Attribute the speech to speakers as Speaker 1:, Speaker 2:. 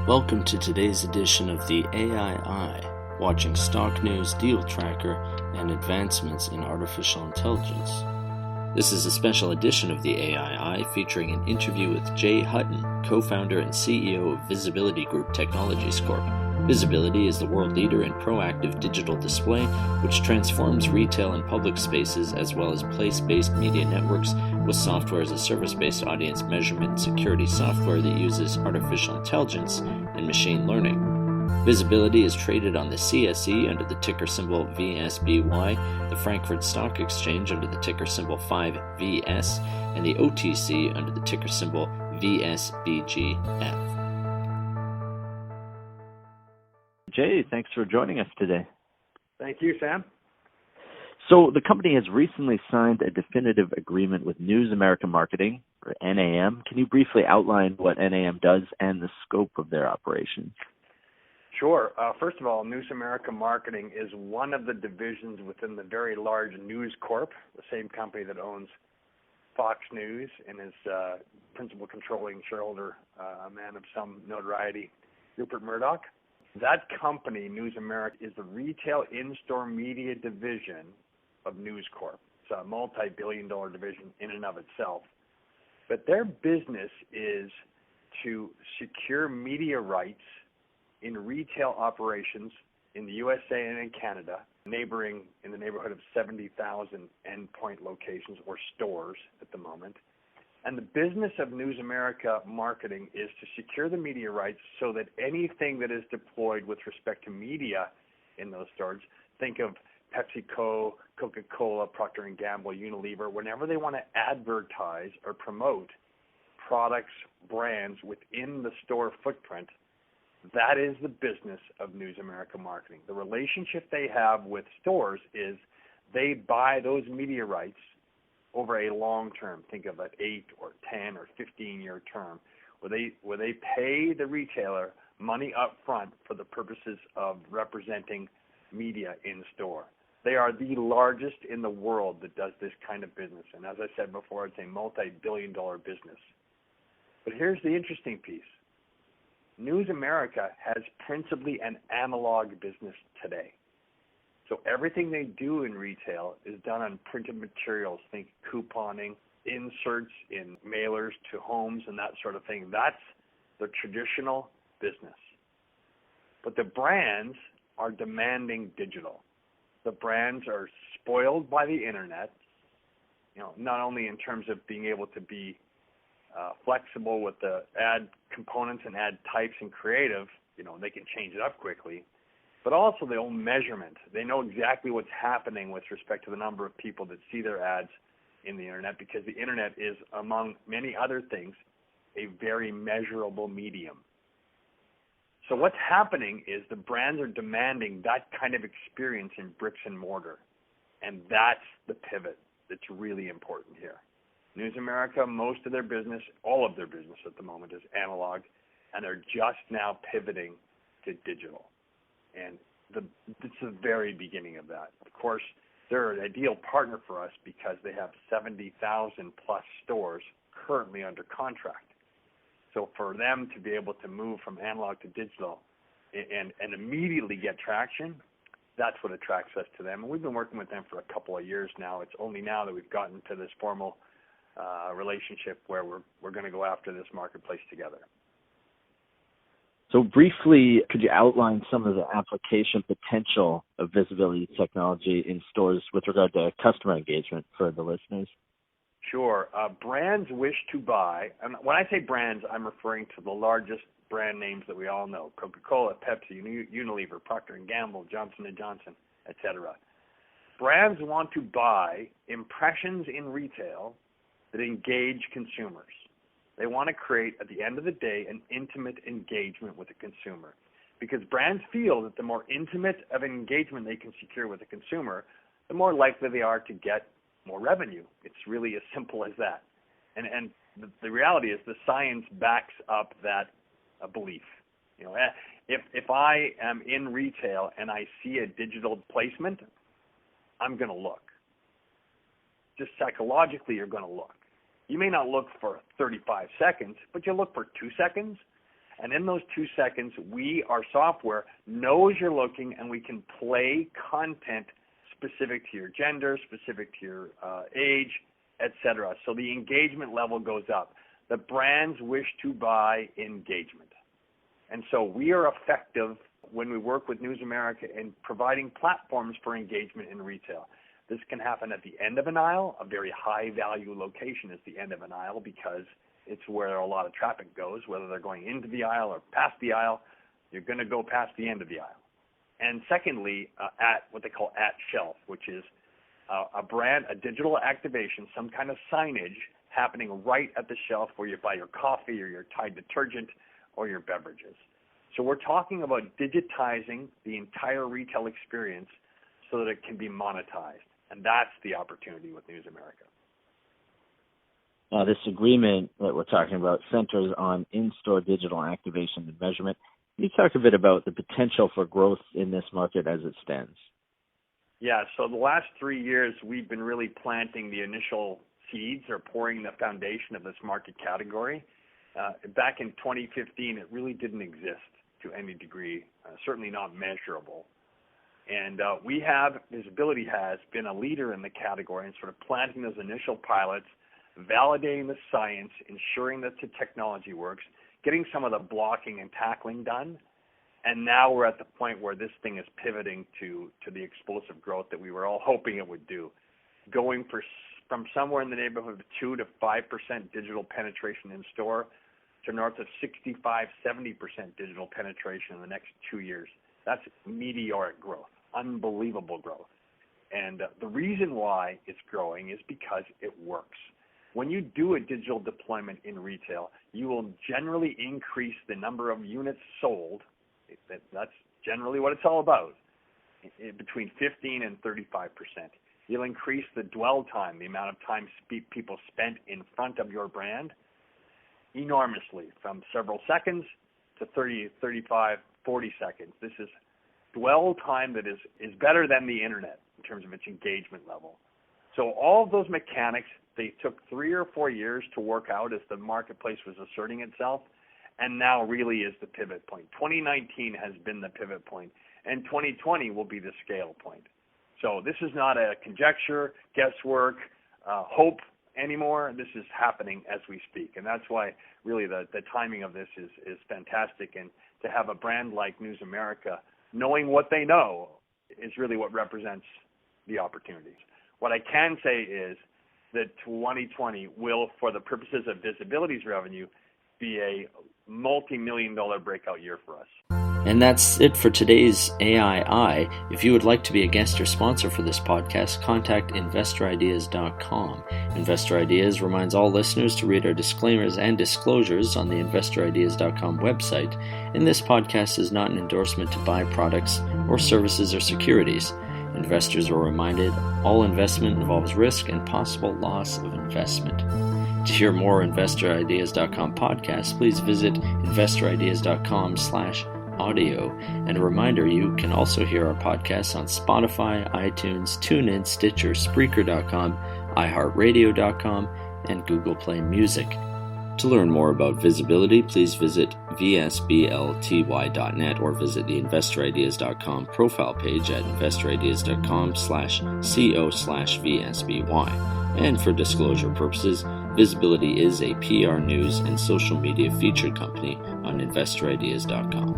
Speaker 1: Welcome to today's edition of the AII, watching stock news, deal tracker, and advancements in artificial intelligence. This is a special edition of the AII featuring an interview with Jay Hutton, co-founder and CEO of VSBLTY Groupe Technologies Corp. VSBLTY is the world leader in proactive digital display, which transforms retail and public spaces as well as place-based media networks with software as a service-based audience measurement and security software that uses artificial intelligence and machine learning. VSBLTY is traded on the CSE under the ticker symbol VSBY, the Frankfurt Stock Exchange under the ticker symbol 5VS, and the OTC under the ticker symbol VSBGF. Jay, thanks for joining us today.
Speaker 2: Thank you, Sam.
Speaker 1: So the company has recently signed a definitive agreement with News America Marketing, or NAM. Can you briefly outline what NAM does and the scope of their operations?
Speaker 2: Sure. First of all, News America Marketing is one of the divisions within the very large News Corp, the same company that owns Fox News and is principal controlling shareholder, a man of some notoriety, Rupert Murdoch. That company, News America, is the retail in-store media division of News Corp. It's a multi-billion-dollar division in and of itself. But their business is to secure media rights in retail operations in the USA and in Canada, neighboring in the neighborhood of 70,000 endpoint locations or stores at the moment. And the business of News America Marketing is to secure the media rights so that anything that is deployed with respect to media in those stores, think of PepsiCo, Coca-Cola, Procter & Gamble, Unilever, whenever they want to advertise or promote products, brands within the store footprint, that is the business of News America Marketing. The relationship they have with stores is they buy those media rights over a long term. Think of an 8 or 10 or 15-year term, where they pay the retailer money up front for the purposes of representing media in store. They are the largest in the world that does this kind of business. And as I said before, it's a multi-billion-dollar business. But here's the interesting piece. News America has principally an analog business today. So everything they do in retail is done on printed materials, think couponing, inserts in mailers to homes and that sort of thing. That's the traditional business. But the brands are demanding digital. The brands are spoiled by the internet, not only in terms of being able to be flexible with the ad components and ad types and creative, they can change it up quickly, but also their own measurement. They know exactly what's happening with respect to the number of people that see their ads in the internet, because the internet is, among many other things, a very measurable medium. So what's happening is the brands are demanding that kind of experience in bricks and mortar, and that's the pivot that's really important here. News America, most of their business, all of their business at the moment is analog, and they're just now pivoting to digital. And it's the very beginning of that. Of course, they're an ideal partner for us because they have 70,000 plus stores currently under contract. So for them to be able to move from analog to digital and immediately get traction, that's what attracts us to them. And we've been working with them for a couple of years now. It's only now that we've gotten to this formal relationship where we're going to go after this marketplace together.
Speaker 1: So briefly, could you outline some of the application potential of VSBLTY technology in stores with regard to customer engagement for the listeners?
Speaker 2: Sure. Brands wish to buy, and when I say brands, I'm referring to the largest brand names that we all know: Coca-Cola, Pepsi, Unilever, Procter & Gamble, Johnson & Johnson, etc. Brands want to buy impressions in retail that engage consumers. They want to create, at the end of the day, an intimate engagement with the consumer, because brands feel that the more intimate of an engagement they can secure with the consumer, the more likely they are to get more revenue. It's really as simple as that. And the reality is the science backs up that belief. If I am in retail and I see a digital placement, I'm going to look. Just psychologically, you're going to look. You may not look for 35 seconds, but you'll look for 2 seconds. And in those 2 seconds, our software knows you're looking, and we can play content specific to your gender, specific to your age, etc. So the engagement level goes up. The brands wish to buy engagement. And so we are effective when we work with News America in providing platforms for engagement in retail. This can happen at the end of an aisle. A very high-value location is the end of an aisle because it's where a lot of traffic goes, whether they're going into the aisle or past the aisle. You're going to go past the end of the aisle. And secondly, at what they call at shelf, which is a brand, a digital activation, some kind of signage happening right at the shelf where you buy your coffee or your Tide detergent or your beverages. So we're talking about digitizing the entire retail experience so that it can be monetized. And that's the opportunity with News America.
Speaker 3: Now, this agreement that we're talking about centers on in-store digital activation and measurement. Can you talk a bit about the potential for growth in this market as it stands?
Speaker 2: Yeah, so the last 3 years, we've been really planting the initial seeds or pouring the foundation of this market category. Back in 2015, it really didn't exist to any degree, certainly not measurable. And VSBLTY has been a leader in the category and sort of planting those initial pilots, validating the science, ensuring that the technology works, getting some of the blocking and tackling done. And now we're at the point where this thing is pivoting to the explosive growth that we were all hoping it would do, going from somewhere in the neighborhood of 2 to 5% digital penetration in store to north of 65, 70% digital penetration in the next 2 years. That's meteoric growth, unbelievable growth. And the reason why it's growing is because it works. When you do a digital deployment in retail, you will generally increase the number of units sold. That's generally what it's all about, between 15 and 35%. You'll increase the dwell time, the amount of time people spent in front of your brand, enormously, from several seconds to 30, 35, 40 seconds. This is dwell time that is better than the internet in terms of its engagement level. So all of those mechanics, they took 3 or 4 years to work out as the marketplace was asserting itself, and now really is the pivot point. 2019 has been the pivot point, and 2020 will be the scale point. So this is not a conjecture, guesswork, hope anymore. This is happening as we speak, and that's why really the timing of this is fantastic. And to have a brand like News America knowing what they know is really what represents the opportunities. What I can say is that 2020 will, for the purposes of VSBLTY's revenue, be a multi-million-dollar breakout year for us.
Speaker 1: And that's it for today's AII. If you would like to be a guest or sponsor for this podcast, contact InvestorIdeas.com. Investor Ideas reminds all listeners to read our disclaimers and disclosures on the InvestorIdeas.com website, and this podcast is not an endorsement to buy products or services or securities. Investors are reminded all investment involves risk and possible loss of investment. To hear more InvestorIdeas.com podcasts, please visit InvestorIdeas.com/audio. And a reminder, you can also hear our podcasts on Spotify, iTunes, TuneIn, Stitcher, Spreaker.com, iHeartRadio.com, and Google Play Music. To learn more about VSBLTY, please visit VSBLTY.net or visit the InvestorIdeas.com profile page at InvestorIdeas.com/co/VSBY. And for disclosure purposes, VSBLTY is a PR news and social media featured company on InvestorIdeas.com.